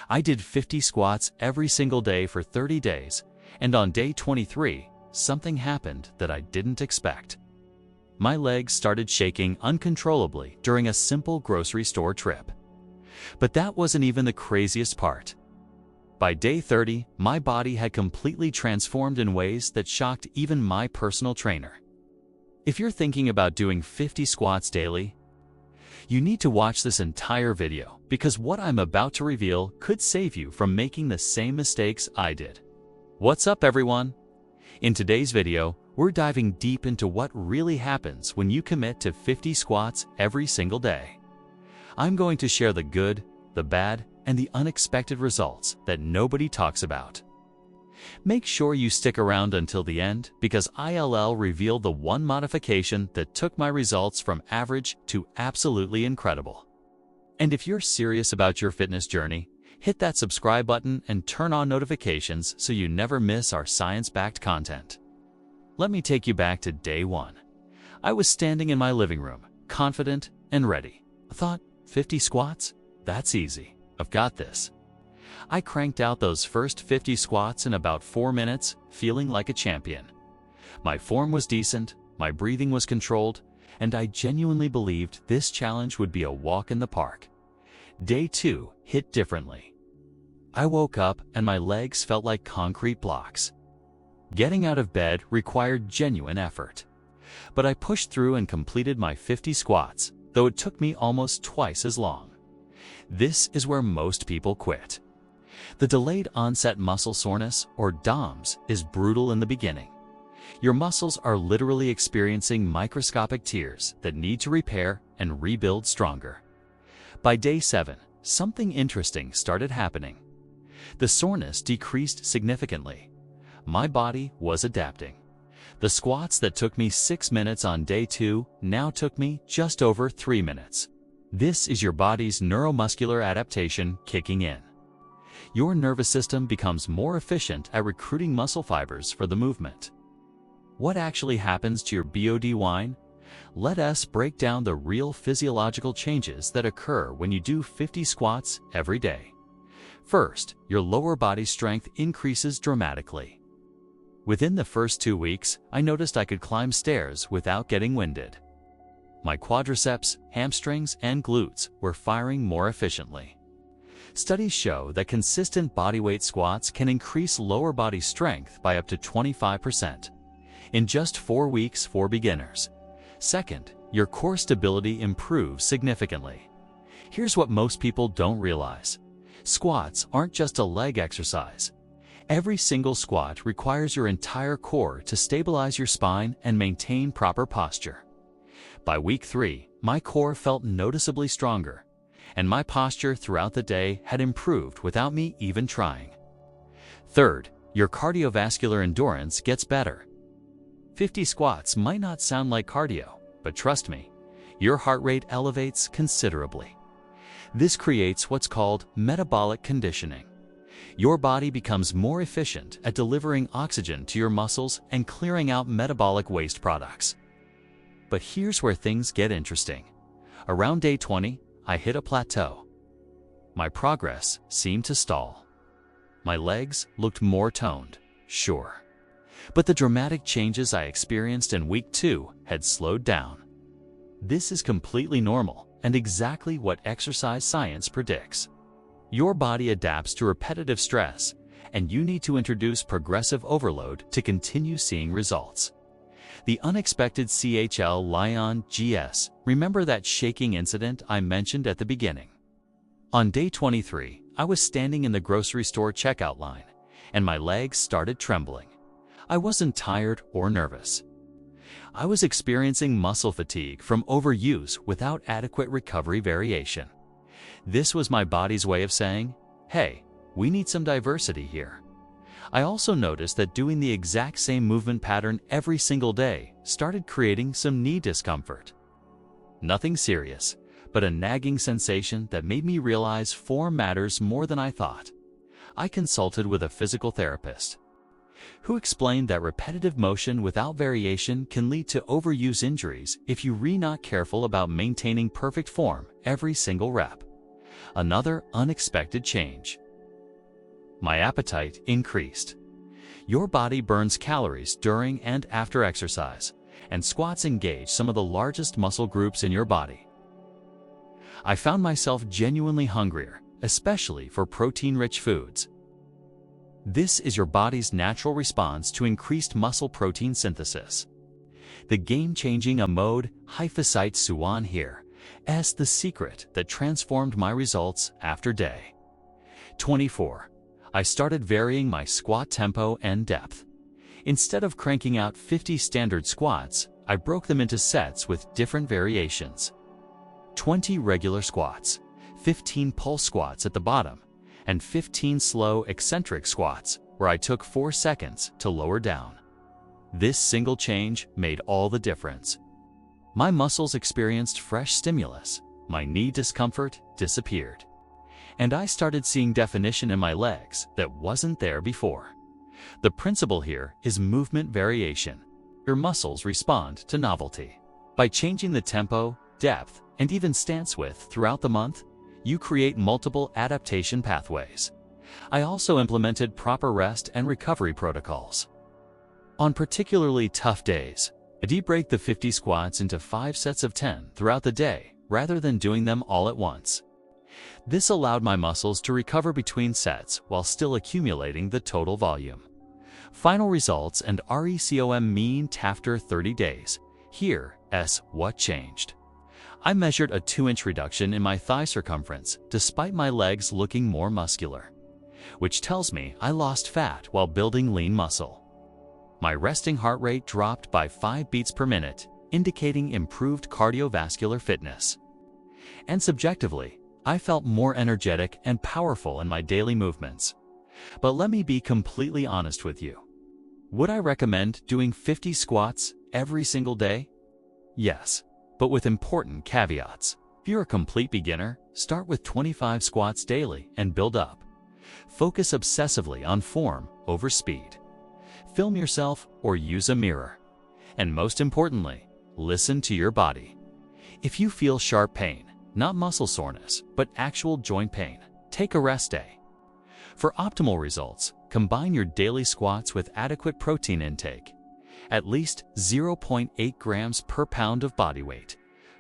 I did 50 squats every single day for 30 days, and on day 23, something happened that I didn't expect. My legs started shaking uncontrollably during a simple grocery store trip. But that wasn't even the craziest part. By day 30, my body had completely transformed in ways that shocked even my personal trainer. If you're thinking about doing 50 squats daily, you need to watch this entire video because what I'm about to reveal could save you from making the same mistakes I did. What's up, everyone? In today's video, we're diving deep into what really happens when you commit to 50 squats every single day. I'm going to share the good, the bad, and the unexpected results that nobody talks about. Make sure you stick around until the end because I'll reveal the one modification that took my results from average to absolutely incredible. And if you're serious about your fitness journey, hit that subscribe button and turn on notifications so you never miss our science-backed content. Let me take you back to day 1. I was standing in my living room, confident and ready. I thought, 50 squats? That's easy. I've got this. I cranked out those first 50 squats in about 4 minutes, feeling like a champion. My form was decent, my breathing was controlled, and I genuinely believed this challenge would be a walk in the park. Day 2 hit differently. I woke up and my legs felt like concrete blocks. Getting out of bed required genuine effort. But I pushed through and completed my 50 squats, though it took me almost twice as long. This is where most people quit. The delayed onset muscle soreness, or DOMS, is brutal in the beginning. Your muscles are literally experiencing microscopic tears that need to repair and rebuild stronger. By day 7, something interesting started happening. The soreness decreased significantly. My body was adapting. The squats that took me 6 minutes on day 2 now took me just over 3 minutes. This is your body's neuromuscular adaptation kicking in. Your nervous system becomes more efficient at recruiting muscle fibers for the movement. What actually happens to your body? Let us break down the real physiological changes that occur when you do 50 squats every day. First, your lower body strength increases dramatically. Within the first 2 weeks, I noticed I could climb stairs without getting winded. My quadriceps, hamstrings, and glutes were firing more efficiently. Studies show that consistent bodyweight squats can increase lower body strength by up to 25% in just 4 weeks for beginners. Second, your core stability improves significantly. Here's what most people don't realize. Squats aren't just a leg exercise. Every single squat requires your entire core to stabilize your spine and maintain proper posture. By week 3, my core felt noticeably stronger, and my posture throughout the day had improved without me even trying. Third, your cardiovascular endurance gets better. 50 squats might not sound like cardio, but trust me, your heart rate elevates considerably. This creates what's called metabolic conditioning. Your body becomes more efficient at delivering oxygen to your muscles and clearing out metabolic waste products. But here's where things get interesting. Around day 20, I hit a plateau. My progress seemed to stall. My legs looked more toned, sure. But the dramatic changes I experienced in week 2 had slowed down. This is completely normal and exactly what exercise science predicts. Your body adapts to repetitive stress, and you need to introduce progressive overload to continue seeing results. The unexpected GS. Remember that shaking incident I mentioned at the beginning? On day 23, I was standing in the grocery store checkout line, and my legs started trembling. I wasn't tired or nervous. I was experiencing muscle fatigue from overuse without adequate recovery variation. This was my body's way of saying, hey, we need some diversity here. I also noticed that doing the exact same movement pattern every single day started creating some knee discomfort. Nothing serious, but a nagging sensation that made me realize form matters more than I thought. I consulted with a physical therapist, who explained that repetitive motion without variation can lead to overuse injuries if you're not careful about maintaining perfect form every single rep. Another unexpected change. my appetite increased. Your body burns calories during and after exercise, and squats engage some of the largest muscle groups in your body. I found myself genuinely hungrier, especially for protein-rich foods. This is your body's natural response to increased muscle protein synthesis. The game-changing mode hyphocyte suan here is the secret that transformed my results after day 24. I started varying my squat tempo and depth. Instead of cranking out 50 standard squats, I broke them into sets with different variations. 20 regular squats, 15 pulse squats at the bottom, and 15 slow eccentric squats where I took 4 seconds to lower down. This single change made all the difference. My muscles experienced fresh stimulus, my knee discomfort disappeared, and I started seeing definition in my legs that wasn't there before. The principle here is movement variation. Your muscles respond to novelty. By changing the tempo, depth, and even stance width throughout the month, you create multiple adaptation pathways. I also implemented proper rest and recovery protocols. On particularly tough days, I deep break the 50 squats into 5 sets of 10 throughout the day rather than doing them all at once. This allowed my muscles to recover between sets while still accumulating the total volume. Final results and RECOM mean after 30 days. Here is what changed. I measured a 2-inch reduction in my thigh circumference despite my legs looking more muscular, which tells me I lost fat while building lean muscle. My resting heart rate dropped by 5 beats per minute, indicating improved cardiovascular fitness. And subjectively, I felt more energetic and powerful in my daily movements. But let me be completely honest with you. Would I recommend doing 50 squats every single day? Yes, but with important caveats. If you're a complete beginner, start with 25 squats daily and build up. Focus obsessively on form over speed. Film yourself or use a mirror. And most importantly, listen to your body. If you feel sharp pain, not muscle soreness, but actual joint pain, take a rest day. For optimal results, combine your daily squats with adequate protein intake, at least 0.8 grams per pound of body weight,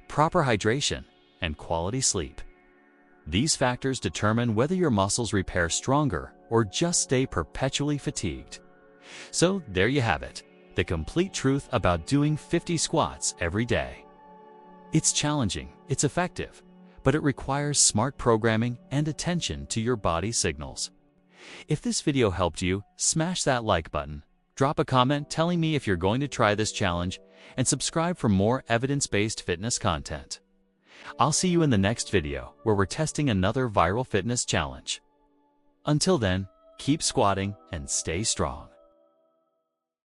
proper hydration, and quality sleep. These factors determine whether your muscles repair stronger or just stay perpetually fatigued. So there you have it, the complete truth about doing 50 squats every day. It's challenging, it's effective, but it requires smart programming and attention to your body's signals. If this video helped you, smash that like button, drop a comment telling me if you're going to try this challenge, and subscribe for more evidence-based fitness content. I'll see you in the next video where we're testing another viral fitness challenge. Until then, keep squatting and stay strong.